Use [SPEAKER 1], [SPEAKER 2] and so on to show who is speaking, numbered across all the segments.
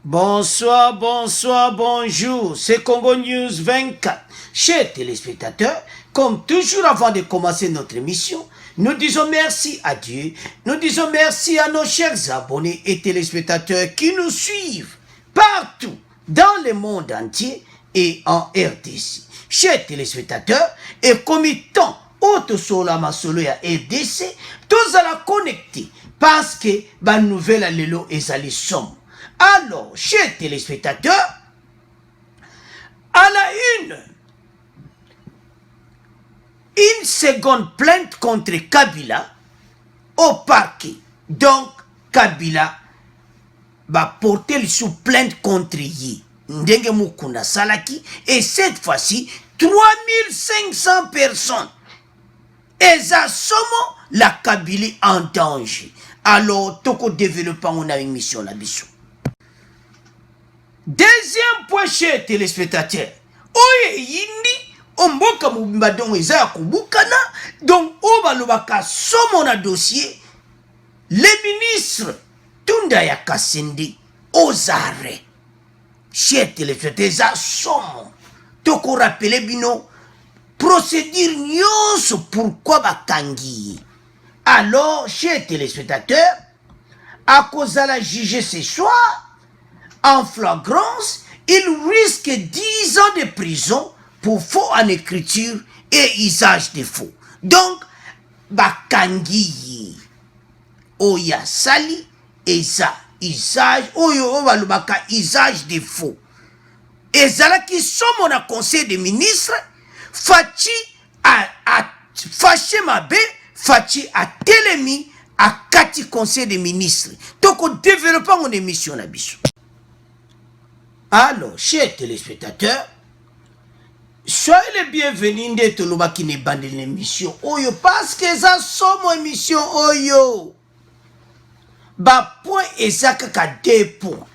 [SPEAKER 1] Bonsoir, bonsoir, bonjour, c'est Congo News 24. Chers téléspectateurs, comme toujours avant de commencer notre émission, nous disons merci à Dieu, nous disons merci à nos chers abonnés et téléspectateurs qui nous suivent partout dans le monde entier et en RDC. Chers téléspectateurs, et comme temps, Autosola Masolo ya RDC, tous à la connecter parce que la nouvelle à l'élo est à somme. Alors, chers téléspectateurs, à la une seconde plainte contre Kabila au parquet. Donc, Kabila va porter sous plainte contre Yi. Ndenge Mukunda Salaki. Et cette fois-ci, 3500 personnes. Et ça somme la Kabylie en danger. Alors, toko développant on a une mission là-bas. Deuxième point, chers téléspectateurs. Oye yindi, omboka mubimba dongo eza ya kubukana, donc obalobaka somo na dossier, le ministre Tunda ya Kasindi aux arrêts. Chers téléspectateurs, eza somo. Toko rappele bino, procédure nyonso pourquoi bakangi. Alors, chers téléspectateurs, à cause de la juger ce soir, en flagrance, il risque 10 ans de prison pour faux en écriture et usage de faux. Donc, bakangi oya sali eza usage oyo obalobaka usage de faux. Ezalaki somo na conseil des ministres, fachi a fâché mabe, fachi a telemi a kati conseil des ministres. Donc, on développe mon émission na biso. Alors, chers téléspectateurs, soyez les bienvenus de Toloba qui n'est pas de l'émission Oyo, parce que ça somme émission Oyo. Ba point eza kaka 2 points.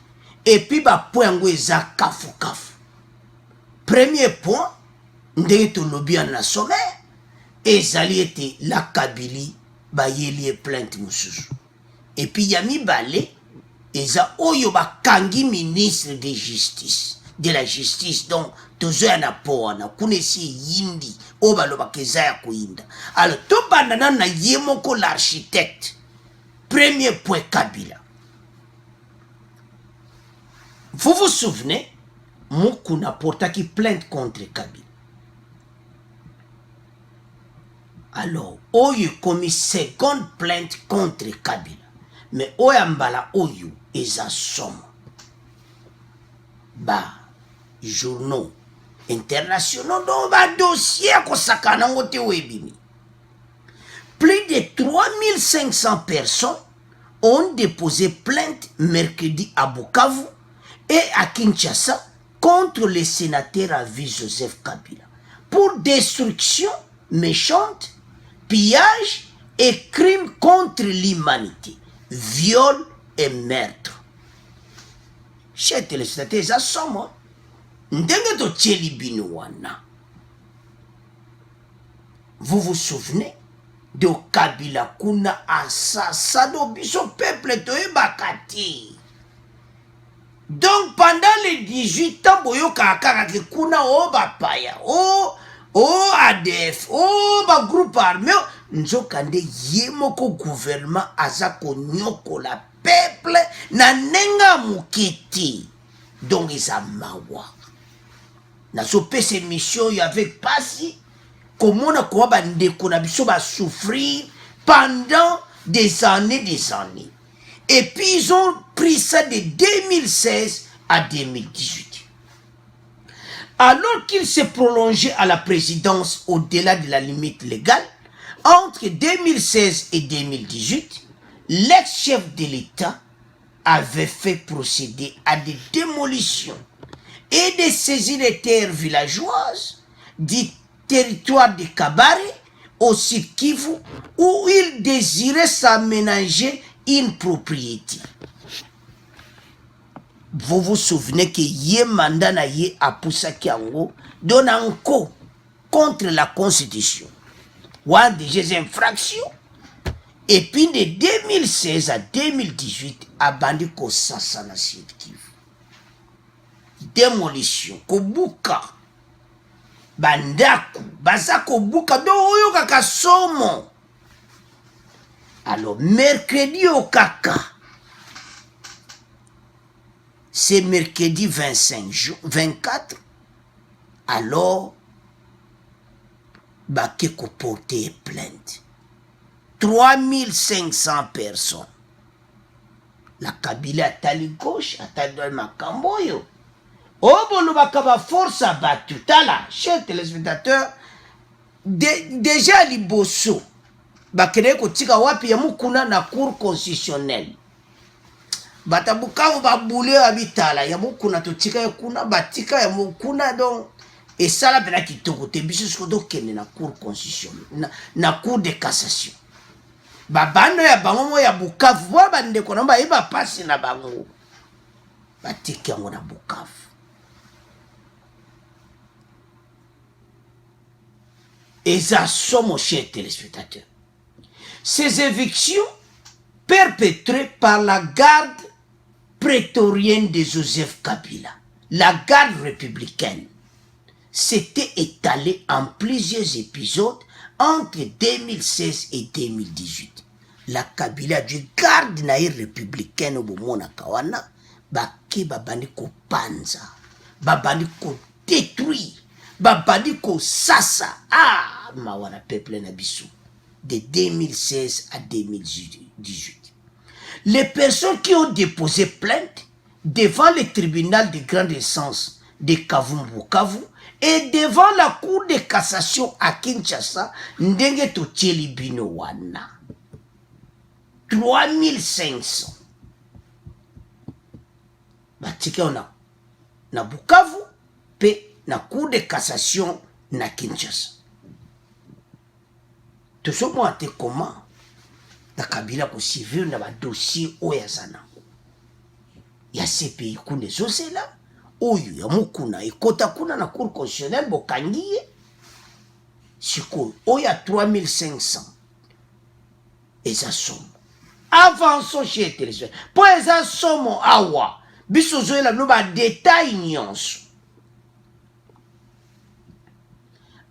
[SPEAKER 1] Et puis ba point ngo eza kafu kafu. Premier point, ndenge Tolobi en a sommet, ezali ete la Kabylie ba yeli plainte mususu. Et puis yami balé, eza oyo bakangi ministre de la justice, donc tozo ya na poana kunesi yindi obalo bakeza ya kuinda. Alors to bandana na yemoko l'architecte. Premier point, Kabila. Vous vous souvenez, Mukuna portaki plainte contre Kabila. Alors, oyo commis seconde plainte contre Kabila. Mais oyambala oyo eza somme. Ba journaux internationaux dont ba dossier ko sakana ngote webimi. Plus de 3500 personnes ont déposé plainte mercredi à Bukavu et à Kinshasa contre le sénateur à vie Joseph Kabila pour destruction méchante, pillage et crimes contre l'humanité. Viol et meurtre. Chers téléspectateurs, ça somme. Ndenge to tcheli binouana. Vous vous souvenez de Kabila kuna assassin biso peuple to bakati. Donc pendant les 18 ans boyo kakaka ke kuna o bapaya o ADF o ba groupe armé nzokande yemoko gouvernement azako nyoko la peuple na nenga mukiti. Donc isa mawa na so pese mission y avec pasi comment na ko ba ndeko na biso ba souffrir pendant des années. Et puis ils ont pris ça de 2016 à 2018. Alors qu'il s'est prolongé à la présidence au-delà de la limite légale, entre 2016 et 2018, l'ex-chef de l'État avait fait procéder à des démolitions et des saisies de terres villageoises du territoire de Kabare au sud Kivu où il désirait s'aménager une propriété. Vous vous souvenez que yé mandat na yé apusaki yango donne encore contre la constitution. Ouah des infractions. Et puis de 2016 à 2018, abandi ko sasa na sud Kivu. démolition kobuka bandaku baza kobuka do oyo kaka somo. Alors mercredi au kaka c'est mercredi 24, alors bakeko porter plainte 3500 personnes. La Kabila atali gauche atali droite makambo yo obolo bakaba force à battu tala. Chers téléspectateurs, déjà liboso bakene kotika wapi ya mukuna na cour constitutionnelle batabukavu babule abitala ya mukuna totika ya kuna batika ya mukuna donc et ça la bena kitoko te biso sodo kende na cour constitutionnelle na cour de cassation babano ya bango ya Bukavu wa bande ko namba iba pasi na bango batika ngo na Bukavu. Et ça sont, mon cher téléspectateur, ces évictions perpétrées par la garde prétorienne de Joseph Kabila, la garde républicaine, s'était étalée en plusieurs épisodes entre 2016 et 2018. La Kabila du garde naïe républicaine au Bomona Kawana, baki babani ko panza, babani ko détruit, babani ko sasa, mawana peuple na biso, de 2016 à 2018. Les personnes qui ont déposé plainte devant le tribunal de grande instance de Kavu et devant la cour de cassation à Kinshasa, ndenge totieli bino wana 3500 batika na Bukavu pe na cour de cassation na Kinshasa. Tout ce monde est comment na Kabila ko civil na ba dossier oyazana ya CPI kunde zosela oyo ya mukuna ekota kuna na cour constitutionnelle bokangiye siko oya 3500 eza somo avançons chez télévision po eza somo awa biso zoela no ba détail nyonso.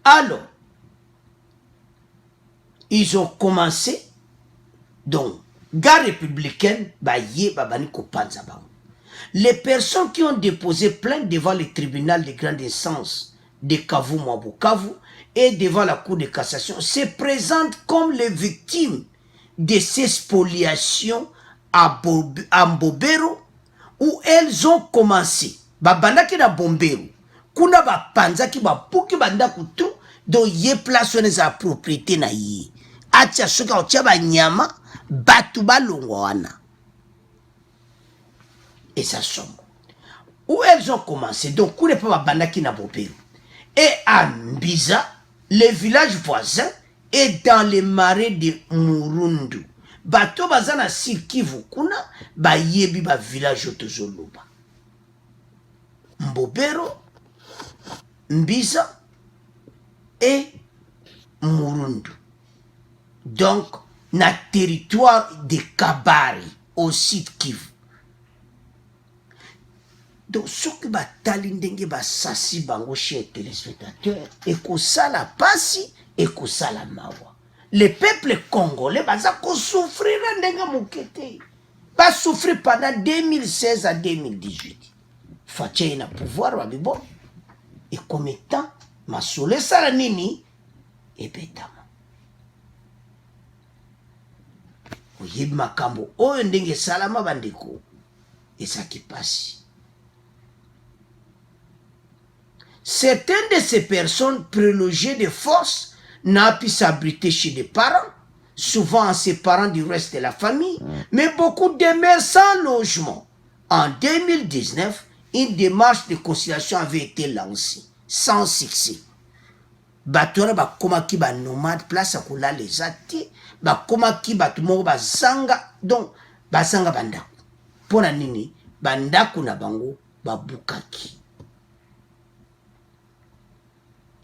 [SPEAKER 1] Alors ils ont commencé donc garde républicaine baye babani ko panza bango. Les personnes qui ont déposé plainte devant le tribunal de grande instance de Bukavu et devant la cour de cassation se présentent comme les victimes de ces spoliations à Mbobero où elles ont commencé. Babandaki na Bombero, kuna ba panzaki ba puki banda kutu do ye place on za propriété na ye. Acha soka otia ba nyama batu balongwa wana. Et ça somme. Où elles ont commencé, donc, où n'est pas Bandaki na Bombero. Et à Mbiza, les villages voisins, et dans les marais de Murundu. Bato bazana Kivu kuna, ba yebi ba village otozoloba. Mbobero, Mbiza, et Murundu. Donc, na territoire de Kabari, au site Kivu. Donc, ce qui va talindenge ba sasi bango chez téléspectateurs, et que ça la passe, et que ça la mawa. Le peuple congolais va souffrir ndenge mukete. Va souffrir pendant 2016 à 2018. Fatia na pouvoir wa bibo. Et comme étant, ma sole sala nini, et betama. Oyib makambo, oyo ndenge salama bandeko, et ça qui passe. Certaines de ces personnes prélogées de force n'ont pu s'abriter chez des parents, souvent en séparant du reste de la famille, mais beaucoup demeurent sans logement. En 2019, une démarche de conciliation avait été lancée, sans succès. Batora ba koma ki ba nomade place à kula les ati, ba koma ki ba tumo ba zanga, donc ba zanga bandaku. Pona nini, bandaku na bango ba bukaki.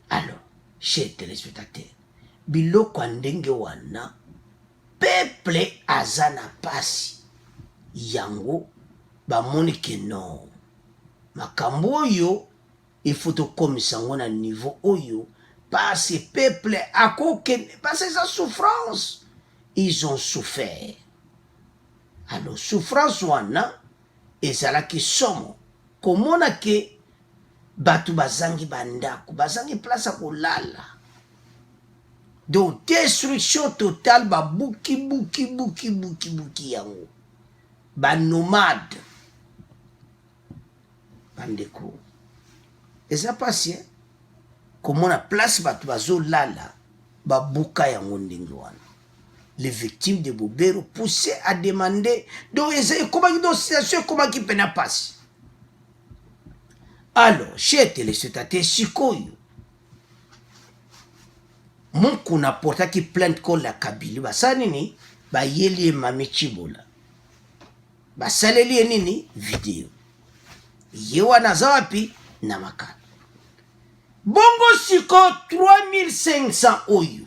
[SPEAKER 1] Alors, chers téléspectateurs, biloko ndenge wana peuple azana pasi yango bamoni ke non makambo oyo il faut tokomisa ngo na niveau oyo parce que peuple akokende parce que sa souffrance ils ont souffert. Alors souffrance wana ezalaki somo komona ke batu bazangi bandako bazangi place kolala, donc destruction totale, babuki yango banomade bandeko eza pasi komona place batu bazolala babuka yango ndenge wana. Les victimes de Bobero poussées à demander donc comment une situation comment qui peine à passer. Alors chez téléspectateurs sikoyo mon kuna porta qui plainte contre la Kabylie basani ni ba yeli mami Chibola basaleli nini vidéo yewa nazawapi na makana bongo siko 3500 oyo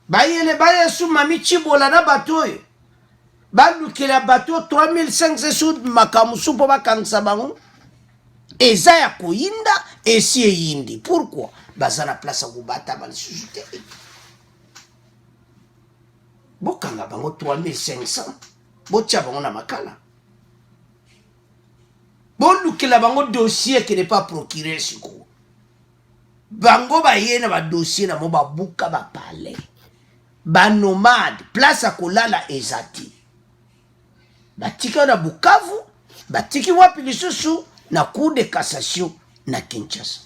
[SPEAKER 1] bayele baye su mami Chibola na bato oyo balukela bato 3500 su makamusu po bakangisa bango eza ya koyinda esi eyindi. Pourquoi baza na place ya kobata balisusu te bokanga bango 3500 botia bango na makala bolukela bango dossier qui n'est pas procuré siko bango baye na ba dossier na mo babuka bapale banomade place ya kolala ezati batika na Bukavu batiki wapi lisusu na cour de cassation na Kinshasa.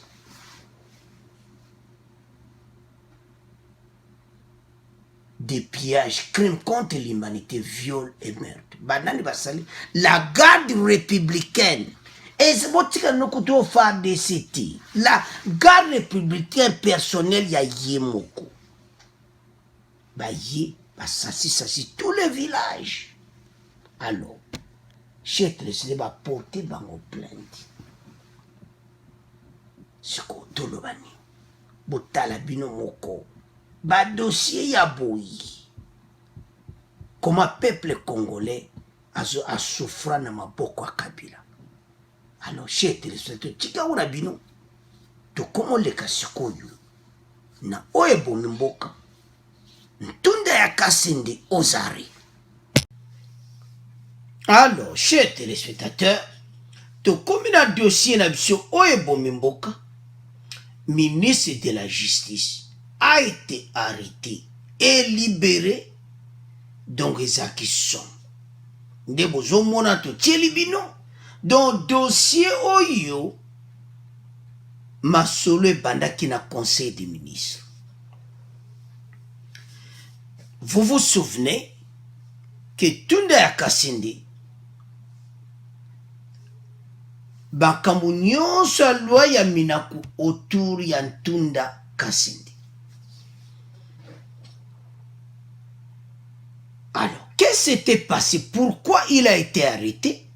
[SPEAKER 1] Des pillages, crimes contre l'humanité, viol et meurtre. Banani basali la garde républicaine. Et c'est bon que nous coûtons faire des cités. La garde républicaine personnelle ya yemoko. Ba yé, ba sasi tous les villages. Alors, chez les va porter bango plainte. Ce qu'on tolobani. Botala bino moko. Ba dossier ya boyi. Comment peuple congolais a souffert na maboko a Kabila. Alors, chez les tika una bino. To komo leka sikoyo. Na oebo mboka. Ntunda ya Kasindi Ozari. Alors, chers téléspectateurs, comme un dossier na biso Oyebo Mimboka, ministre de la Justice, a été arrêté et libéré. Donc, ils sont. Nde bozo mona to tchelibino. Donc, dossier Oyo, masolo bandaki na conseil des ministres. Vous vous souvenez que Tunda ya Kasindi bakambu nyonso ya loi ya minaku autour ya Ntunda Kasindi. Alors, qu'est-ce qui s'était passé? Pourquoi il a été arrêté?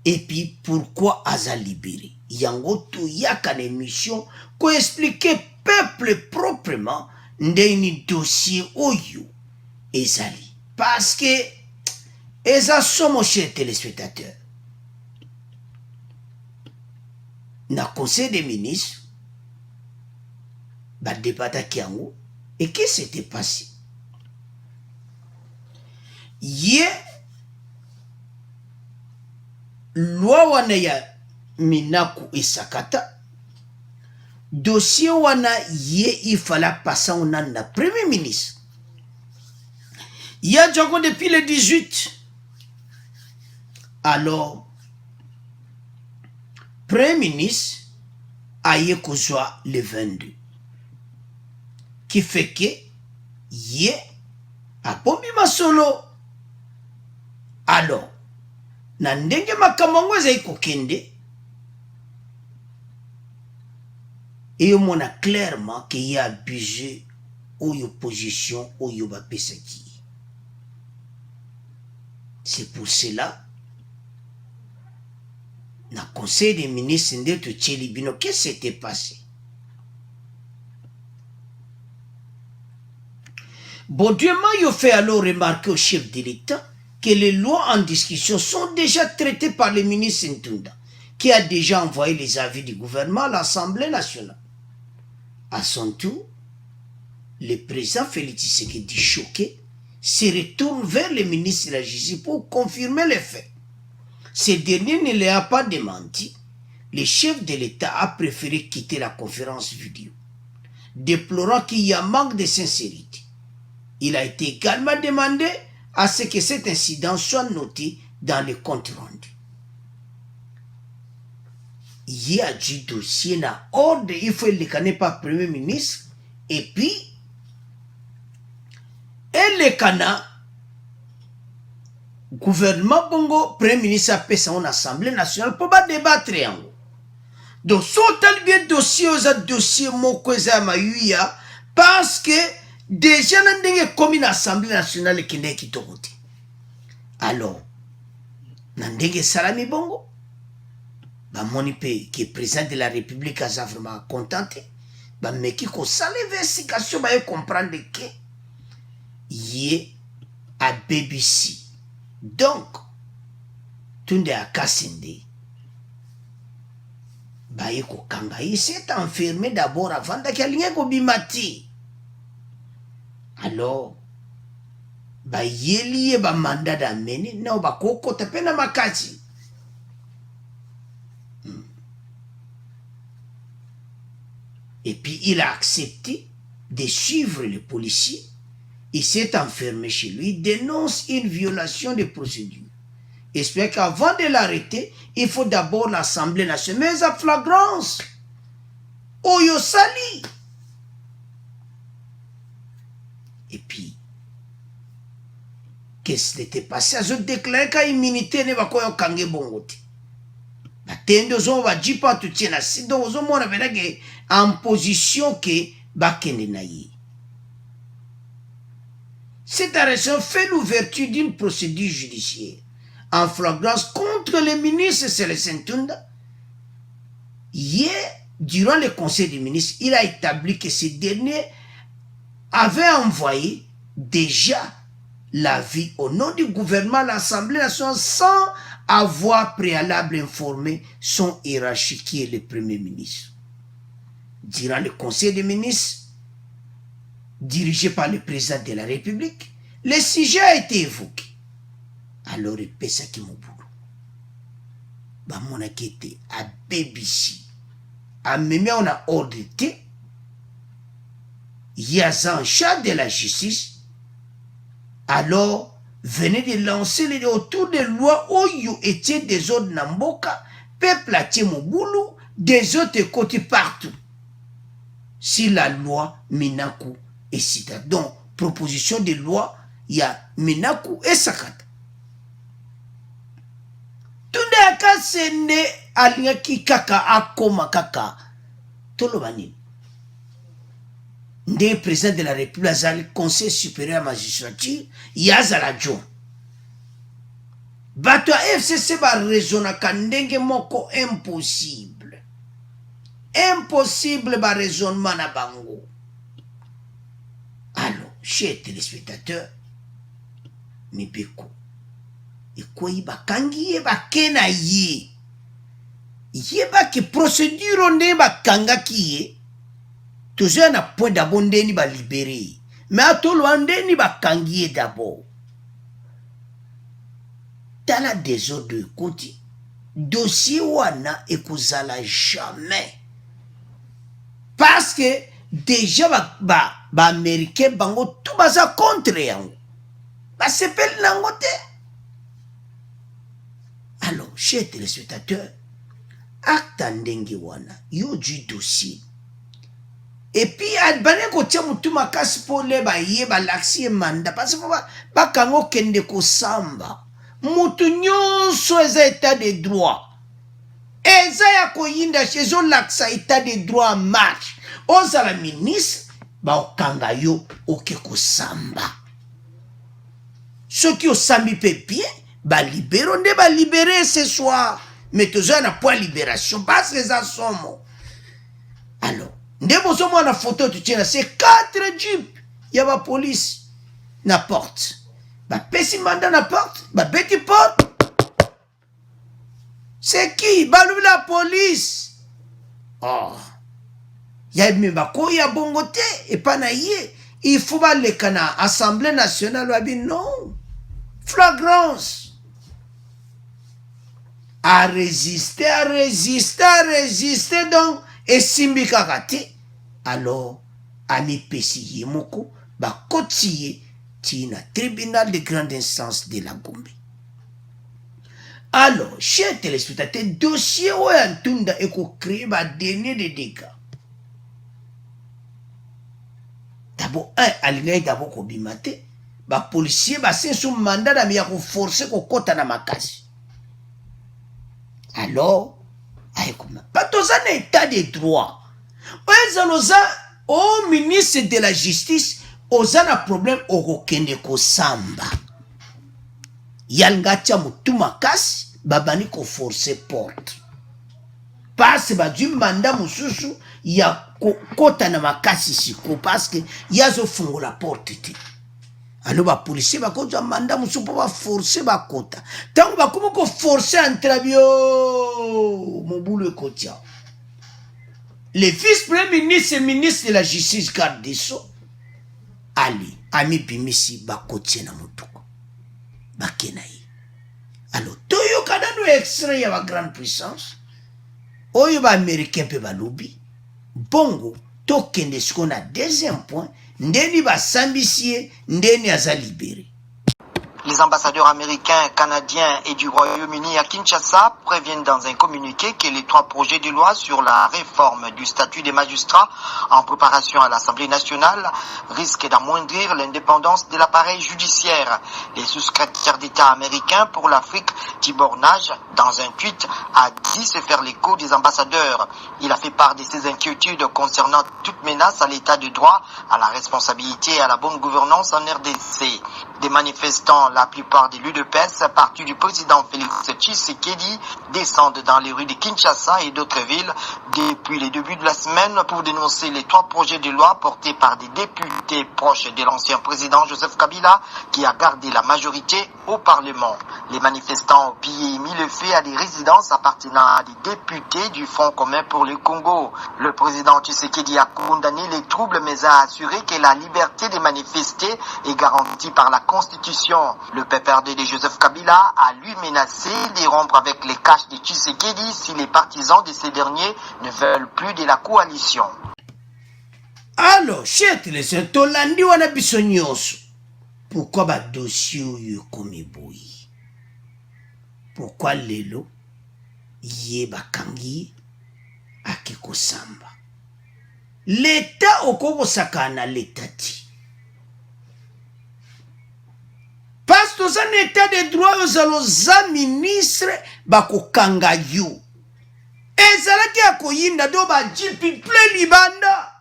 [SPEAKER 1] Et puis, pourquoi Aza libéré? Yango to yaka na émission ko expliquer peuple proprement ndeni dossier oyo ezali. Parce que eza somo chez téléspectateurs. Na conseil des ministres, ba débata kiango, et qu'est-ce qui s'était passé? Yé, loi wana ya minaku esakata, dossier wana yé il fallait passer au nanda premier ministre. Il y a déjà depuis le 18. Alors, Premier ministre a eu le 22. Qui fait que, yé, a pombi masolo. Alors, na ndenge makamango eza kokende, et on a clairement qu'il y a abusé ou opposition ou pesaki. C'est pour cela, dans le conseil des ministres de Tchelibino, qu'est-ce qui s'était passé? Bon Dieu m'a fait alors remarquer au chef de l'État que les lois en discussion sont déjà traitées par le ministre Ntunda, qui a déjà envoyé les avis du gouvernement à l'Assemblée nationale. À son tour, le président Félix Tshisekedi, choqué, se retourne vers le ministre de la Justice pour confirmer les faits. Ce dernier ne l'a pas démenti. Le chef de l'État a préféré quitter la conférence vidéo, déplorant qu'il y a manque de sincérité. Il a été également demandé à ce que cet incident soit noté dans le compte rendu. Il y a du dossier na ordre, il faut le connaître par Premier ministre, et puis, le Cana, gouvernement Bongo, Premier ministre a fait son assemblée nationale pour pas débattre. Donc, si on a bien dossier aux dossiers, parce que déjà, on a comme une assemblée nationale qui n'est qui t'ogote. Alors, on a Salami Bongo. Bah, mon pays qui est président de la République a vraiment contenté. Bah, mais qui a sa l'investigation, bah, comprendre que il est à BBC. Donc, tout est à Kassende. Bah, il s'est enfermé d'abord avant qu'il y ait Bimati. Alors, bah, il y a un mandat d'amener, non, bah, koko tapena makati. Et puis, il a accepté de suivre les policiers. Il s'est enfermé chez lui, dénonce une violation des procédures. Espère qu'avant de l'arrêter, il faut d'abord l'Assemblée nationale. Mais à flagrance, Oyo Sali. Et puis, qu'est-ce qui était passé? Ils ont déclaré qu'à immunité ne va pas kange bongote. Batendo zo va jipa tu tiena si donc zo mona venage en position que bakende na yi. Cette arrestation fait l'ouverture d'une procédure judiciaire en flagrance contre le ministre Célestin Ntunda. Hier, durant le conseil des ministres, il a établi que ce dernier avait envoyé déjà l'avis au nom du gouvernement à l'Assemblée nationale sans avoir préalable informé son hiérarchie qui est le Premier ministre. Durant le conseil des ministres, dirigé par le président de la République, le sujet a été évoqué. Alors, il peut ça qui m'a boulot. Bah, mon était à BBC. À même, on a audité. Il y a un chat de la justice. Alors, venez de lancer les autour des lois où étaient des autres Namboka, peuple à boulot, des autres côtés partout. Si la loi Minaku et cita. Donc, proposition de loi, il y a Minaku et Sakata. Tout le cas, c'est né à l'yaki kaka akoma kaka. Tout le monde. Des président de la République, le Conseil supérieur à la magistrature, il y a Zaladjo. Bato FCC va raisonner kandenge moko impossible. Impossible va raisonnement na bango. Alors, chers téléspectateurs, Mibeko, et quoi il va kangi et va kena ye. Yeba ki procédure on ne va kanga ki ye. Toujours na point d'abord ni va libérer. Mais à tout le monde ni va kangi d'abord. Dans la désordre de côté, dossier wana ekozala jamais. Parce que déjà ba américain bango tout baza contre yango. Ba sepel nangote. Alors, chers téléspectateurs, acte ndenge wana yo du dossier. Et puis albane ko tia mutu makasi po le ba ye ba laxi manda parce que ba kango kende ko samba. Mutu nyonso eza état de droit. Eza ya ko yinda chezo laxa état de droit en marche. Oza la ministre ba okanga yo oke ko samba. Ceux qui ont sambi pe bien ba libérer on ba libérer ce soir. Mais toujours na point libération parce que ça sont. Alors, ndebo zo mona photo tu tiens c'est 4 jeeps. Il y a la police na porte. bapesi mandat na porte, babeti porte. C'est qui? Balobi la police. Oh. Ya mi bakoya bongo te epa na ye. Il faut baleka na Assemblée nationale babi non. Flagrance. À résister donc esimbi kaka te. Alors amipesi ye moko bakoti ye tina tribunal de grande instance de la Gombe. Alors, chers téléspectateurs, dossier où Antunda est créé va donner des dégâts. D'abord, alinéa d'abord ko bimate, ba policier ba sen sous mandat da miya ko forcer ko kota na makasi. Alors, ay comment? Pas tous un état de droit. Au ministre de la justice, oza na problème au kende ko samba. Yalgacha mutu makasi babani ko forcer porte. Parce ba du mandat mususu ya kota na makasi siko parce que yazo fungo la porte te. Alors ba policier ba ko mandat mususu po ba forcer ba kota. Tango ba komo ko forcer entrabio mobulu ekotia. Le vice-premier ministre et ministre de la justice garde des Sceaux Ali ami bimisi ba kotie na mutuko. Ba kenayi. Alors, toyo kadano extrait ya grande puissance. Oyo ba américain pe ba lobby. Bongo tokende siko na deuxième point, ndeni ba sambisie, ndeni aza libéré.
[SPEAKER 2] Les ambassadeurs américains, canadiens et du Royaume-Uni à Kinshasa préviennent dans un communiqué que les 3 projets de loi sur la réforme du statut des magistrats en préparation à l'Assemblée nationale risquent d'amoindrir l'indépendance de l'appareil judiciaire. Les sous-secrétaires d'État américains pour l'Afrique, Tibor Nage, dans un tweet, a dit se faire l'écho des ambassadeurs. Il a fait part de ses inquiétudes concernant toute menace à l'état de droit, à la responsabilité et à la bonne gouvernance en RDC. Des manifestants, la plupart des l'UDPS, parti du président Félix Tshisekedi, descendent dans les rues de Kinshasa et d'autres villes depuis les débuts de la semaine pour dénoncer les 3 projets de loi portés par des députés proches de l'ancien président Joseph Kabila qui a gardé la majorité au Parlement. Les manifestants ont pillé et mis le feu à des résidences appartenant à des députés du Front commun pour le Congo. Le président Tshisekedi a condamné les troubles mais a assuré que la liberté de manifester est garantie par la Constitution. Le PPRD de Joseph Kabila a lui menacé de rompre avec les caches de Tshisekedi si les partisans de ces derniers ne veulent plus de la coalition.
[SPEAKER 1] Alors, chers téléspectateurs, tolandi wana biso nyonso. Pourquoi ba dossier oyo komi boyi? Pourquoi lelo ye bakangi akiko samba? L'État okoko sakana l'État ti. Parce que dans un état de droit, vous allez ministre bako kanga you. Et ça là qui a koyinda do ba jipi ple libanda.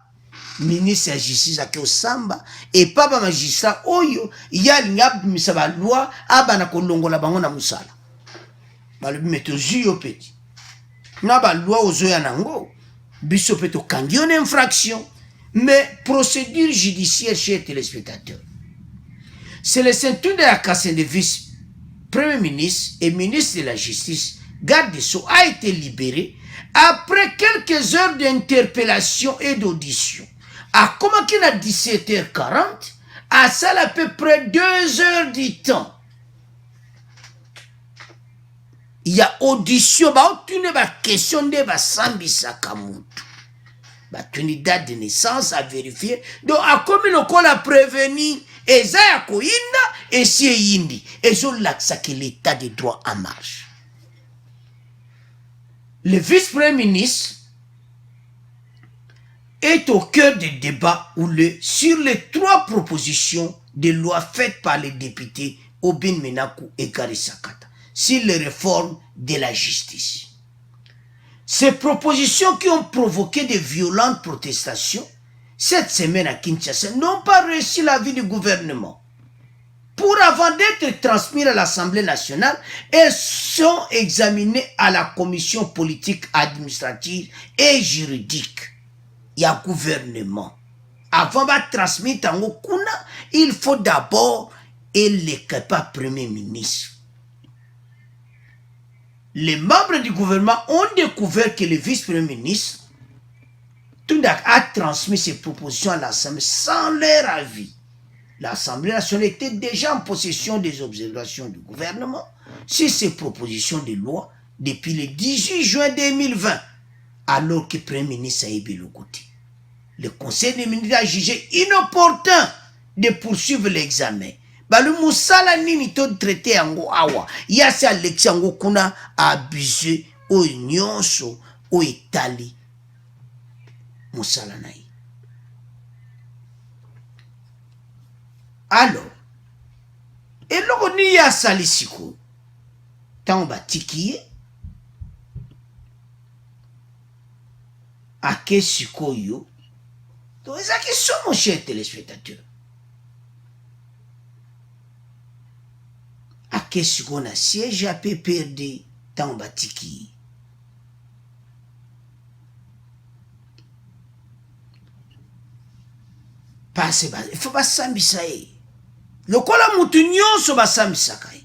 [SPEAKER 1] Ministre de justice a samba et pas ba magistrat oyo ya ngab misaba loi abana kolongola bango na musala. Ba le meto zuyo peti. Na ba loi ozoya nango biso peto kangi on infraction mais procédure judiciaire chez téléspectateurs. C'est le ceinture de la casse de vice-premier ministre et ministre de la Justice, garde des Sceaux, a été libéré après quelques heures d'interpellation et d'audition. À comment qu'il a 17h40, à ça à peu près 2 heures du temps. Il y a audition, bah, tu n'as pas question de Sambi Sakamoto. Bah, tu n'as date de naissance à vérifier. Donc, à comme on a prévenu, et ça a koinda, et c'est yindi. Et je l'axe que l'état de droit en marche. Le vice-premier ministre est au cœur des débats sur les 3 propositions de loi faites par les députés Obin Menakou et Gary Sakata sur les réformes de la justice. Ces propositions qui ont provoqué de violentes protestations cette semaine à Kinshasa n'ont pas reçu l'avis du gouvernement. Pour avant d'être transmises à l'Assemblée nationale, elles sont examinées à la commission politique, administrative et juridique. Il y a gouvernement. Avant de transmettre en Okuna, il faut d'abord et le pas premier ministre. Les membres du gouvernement ont découvert que le vice-premier ministre a transmis ses propositions à l'Assemblée sans leur avis. L'Assemblée nationale était déjà en possession des observations du gouvernement sur ces propositions de loi depuis le 18 juin 2020, alors que le Premier ministre a été côté. Le Conseil des ministres a jugé inopportun de poursuivre l'examen. Le musala nini to traité yango awa. Yasi Alexis yango kuna a abusé au nyonso au Italie. Musala naï. Alors, et l'on y a salisiko. Tant batiki a que siko yo. Donc, ça qui sont mon cher téléspectateur. A que siko na siège a peu perdu tant batiki. Passe ba, il faut pas s'ambisaye. Le kola moutunyon so ba s'ambisakaye.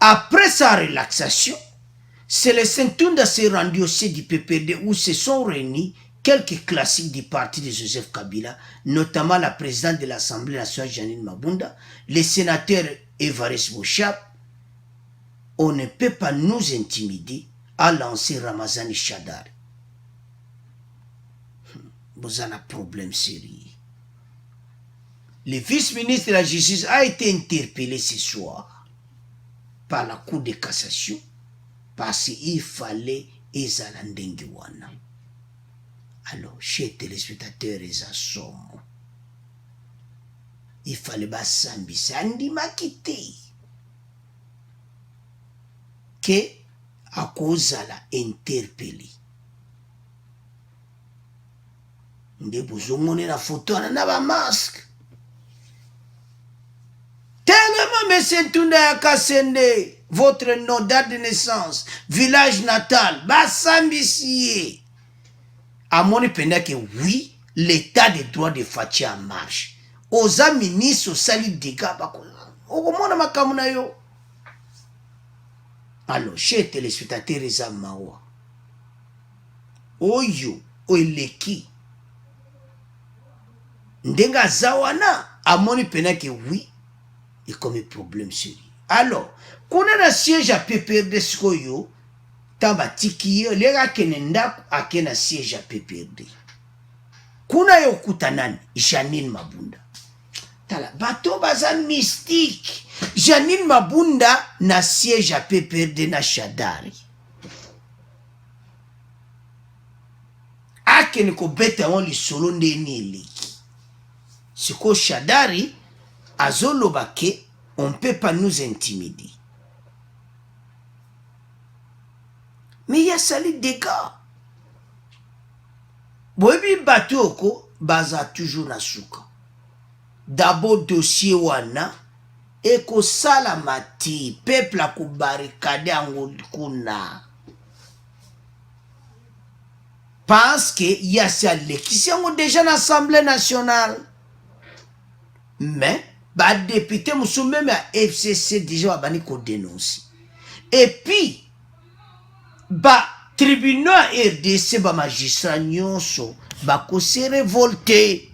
[SPEAKER 1] Après sa relaxation, Célestin Tunda s'est rendu au siège du PPD où se sont réunis quelques classiques du parti de Joseph Kabila, notamment la présidente de l'Assemblée nationale Janine Mabunda, le sénateur Évariste Bouchap. On ne peut pas nous intimider, à lancer Ramazani Chadar. Vous avez un problème sérieux. Le vice-ministre de la Justice a été interpellé ce soir par la Cour de cassation parce qu'il fallait Ezalandengiwana. Alors, chers téléspectateurs, il fallait pas s'ambisser. Andi makité que à cause de la interpellé. Nde bozomone la photo na ba masque. Tellement M. Tunda Kasende, votre nom, date de naissance, village natal, Bassambisier. À mon épingle que oui, l'état de droit de Fachi en marche. Aux amis, au salut des gars, au monde ma kamuna yo. Alors, chers téléspectateurs, les amawa. Oyo, oileki. Ndenga zawana, à mon épingle que oui. Et comme un problème sérieux. Alors, quand on a un siège à PPRD, tamba tiki yo, les gars qui n'endap à un siège à PPRD. Kuna yo kutanan, Janine Mabunda. Tala, bato bazan mystique. Janine Mabunda na siège à PPRD na Chadari. Ake ko beta on li solo ndeni liki. Siko Chadari, Azolobake, on ne peut pas nous intimider. Mais il y a sali des gars. Boebi Batuoko, baza toujours na souka. D'abord dossier wana, eko salamati, peuple a kubarikade angolkuna. Parce que il y a sali qui sont déjà dans l'Assemblée nationale. Mais, bah député moussou même à FCC déjà bani ko dénoncer. Et puis bah tribunal RDC ba magistrat nyonso ba ko se révolter.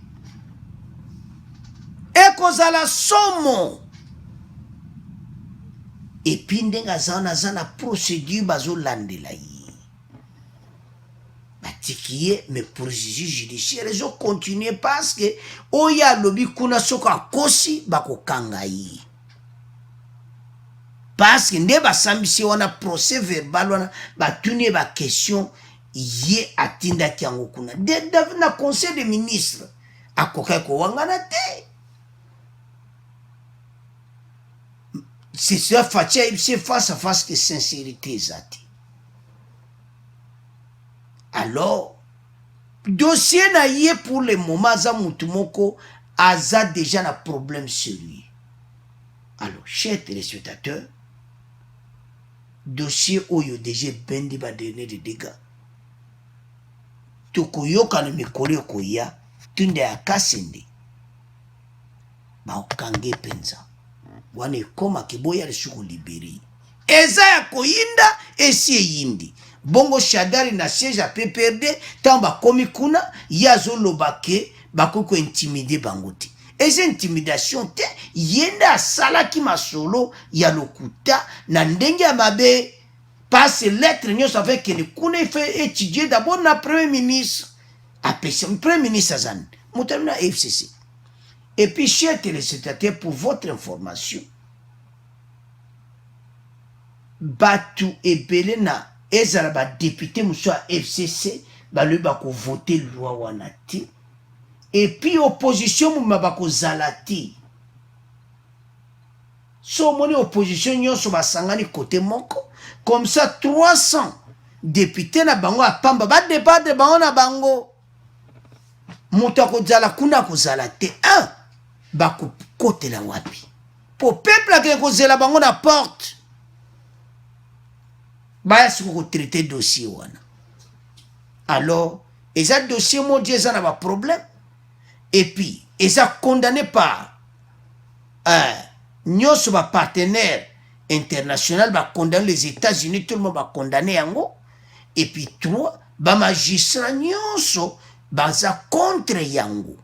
[SPEAKER 1] Et cause la somo. Et puis ndenga zana procédure bazo landela yi. Batikiye mais procédure judiciaire ils ont continué parce que oya lobi kuna soka kosi bako kangai. Parce que nde basambisi wana procès verbal wana batuni ba question ye atinda kiango kuna. De na conseil des ministres akoka ko wangana te. C'est ça c'est face à face que sincérité zati. Alors, dossier na yé pour le moment, za mutumoko, aza déjà un problème sérieux. Alors, chers téléspectateurs, dossier oyo déjà bendi ba donner des dégâts. Toko yoka ne mikole koya, tunde akasende. baokange penza wana ekomaki boya lisuku liberi eza ya koyinda esi eyindi bongo Shadari na siège a PPRD tant bakomi kuna yazoloba ke bakoki kointimide bango te eza intimidation te yenda asalaki masolo ya lokuta na ndenge ya mabe passe lettre nyonso avekende kuna ife étudier d'abord na premier ministre apesa premier ministre azani moto ami na FCC. Et puis chers téléspectateurs, pour votre information, batu ebele na ezala ba député muso a FCC balu bako voter loi wana te et puis opposition mu bako zalati so moni opposition nyonso basangani côté moko comme ça 300 députés na bango apamba ba débattre bango na bango moto akozala kuna kozala te un bako côté la wapi pour peuple a kozela bango na porte baya siko traiter dossier wana alors eza dossier mo eza na ba problème et puis eza condamné par nyonso ba partenaire international ba condamné les États-Unis tout le monde ba condamné yango et puis trois ba magistrat nyonso baza contre yango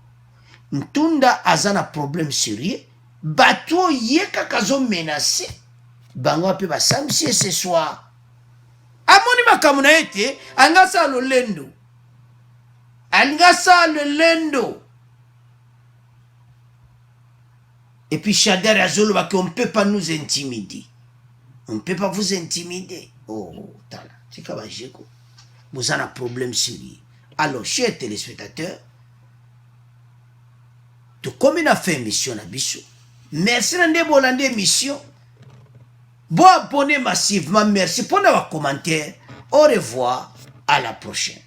[SPEAKER 1] ntunda azana problème sérieux bato yeka kazo menacer bango pe ba samsi ce soir amoni makamuna ete angasa lolendo angasa lolendo et puis Shadari azolo ba qu'on peut pas nous intimider, on peut pas vous intimider. Oh tala c'est ka ba jeko vous avez un problème sérieux. Alors chers téléspectateurs, tout comme on a fait émission na biso merci nande bolande émission. Bon abonnez massivement, merci pour vos commentaires. Au revoir, à la prochaine.